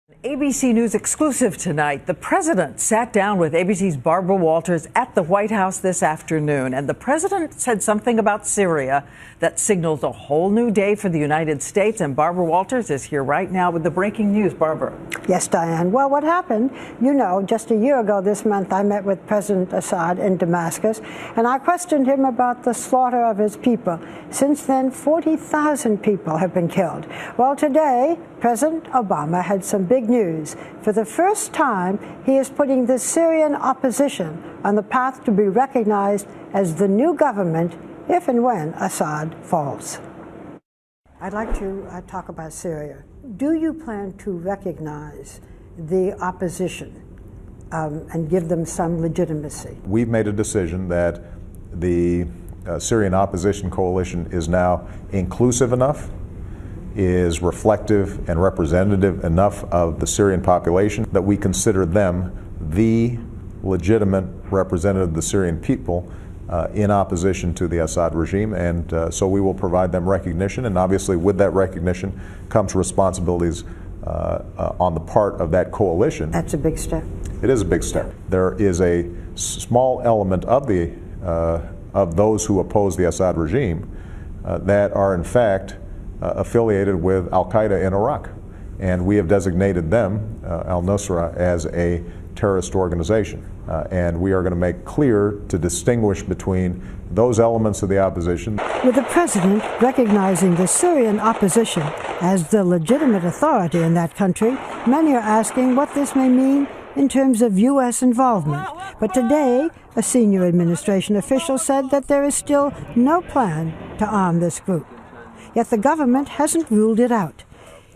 ABC News exclusive tonight. The president sat down with ABC's Barbara Walters at the White House this afternoon, and the president said something about Syria that signals a whole new day for the United States. And Barbara Walters is here right now with the breaking news. Barbara. Yes, Diane. Well, what happened, just a year ago this month, I met with President Assad in Damascus, and I questioned him about the slaughter of his people. Since then, 40,000 people have been killed. Well, today, President Obama had some big news. For the first time, he is putting the Syrian opposition on the path to be recognized as the new government if and when Assad falls. I'd like to talk about Syria. Do you plan to recognize the opposition and give them some legitimacy? We've made a decision that the Syrian opposition coalition is now inclusive enough, is reflective and representative enough of the Syrian population that we consider them the legitimate representative of the Syrian people in opposition to the Assad regime, and so we will provide them recognition, and obviously with that recognition comes responsibilities on the part of that coalition. That's a big step. It is a big step. There is a small element of those who oppose the Assad regime that are in fact affiliated with Al-Qaeda in Iraq, and we have designated them, al-Nusra, as a terrorist organization, and we are going to make clear to distinguish between those elements of the opposition. With the president recognizing the Syrian opposition as the legitimate authority in that country, many are asking what this may mean in terms of U.S. involvement. But today, a senior administration official said that there is still no plan to arm this group. Yet the government hasn't ruled it out.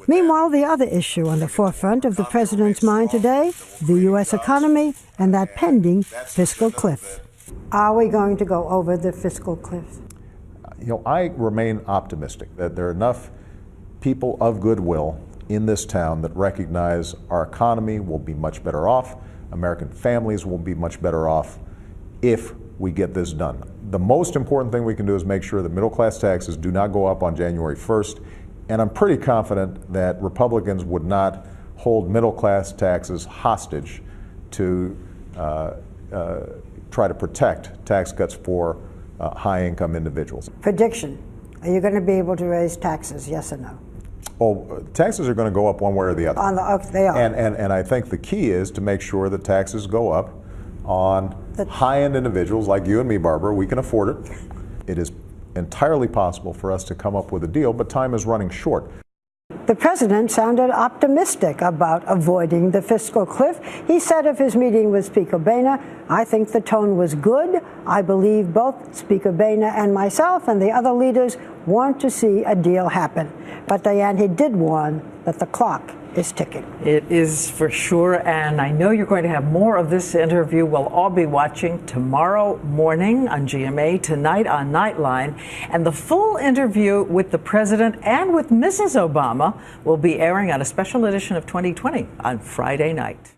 Meanwhile, the other issue on the forefront of the president's mind today, the U.S. economy and that pending fiscal cliff. Are we going to go over the fiscal cliff? I remain optimistic that there are enough people of goodwill in this town that recognize our economy will be much better off, American families will be much better off if we get this done. The most important thing we can do is make sure that middle-class taxes do not go up on January 1st, and I'm pretty confident that Republicans would not hold middle-class taxes hostage to try to protect tax cuts for high-income individuals. Prediction, are you going to be able to raise taxes, yes or no? Oh, taxes are going to go up one way or the other. They are. And I think the key is to make sure that taxes go up on high-end individuals like you and me, Barbara. We can afford it. It is entirely possible for us to come up with a deal, but time is running short. The president sounded optimistic about avoiding the fiscal cliff. He said of his meeting with Speaker Boehner, "I think the tone was good. I believe both Speaker Boehner and myself and the other leaders want to see a deal happen." But Diane, he did warn that the clock is ticking. It is for sure, and I know you're going to have more of this interview. We'll all be watching tomorrow morning on GMA, tonight on Nightline, and the full interview with the president and with Mrs. Obama will be airing on a special edition of 2020 on Friday night.